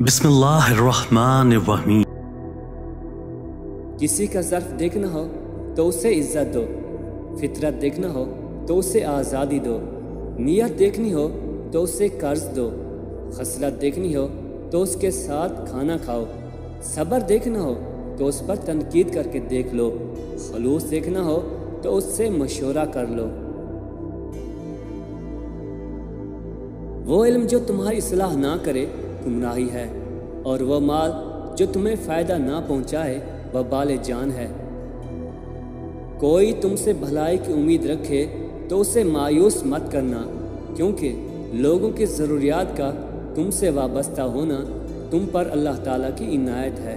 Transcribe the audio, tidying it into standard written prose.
बिस्मिल्लाहिर्रहमानिर्रहीम। किसी का ज़र्फ देखना हो तो उसे इज़्ज़त दो, फितरत देखना हो तो उसे आज़ादी दो, नियत देखनी हो तो उसे कर्ज दो, खसलत देखनी हो तो उसके साथ खाना खाओ, सब्र देखना हो तो उस पर तनकीद करके देख लो, खलूस देखना हो तो उससे मशवरा कर लो। वो इल्म जो तुम्हारी इस्लाह ना करे गुमराही है, और वह माल जो तुम्हें फ़ायदा ना पहुँचाए वह बाले जान है। कोई तुमसे भलाई की उम्मीद रखे तो उसे मायूस मत करना, क्योंकि लोगों की ज़रूरियात का तुमसे वाबस्ता होना तुम पर अल्लाह ताला की इनायत है।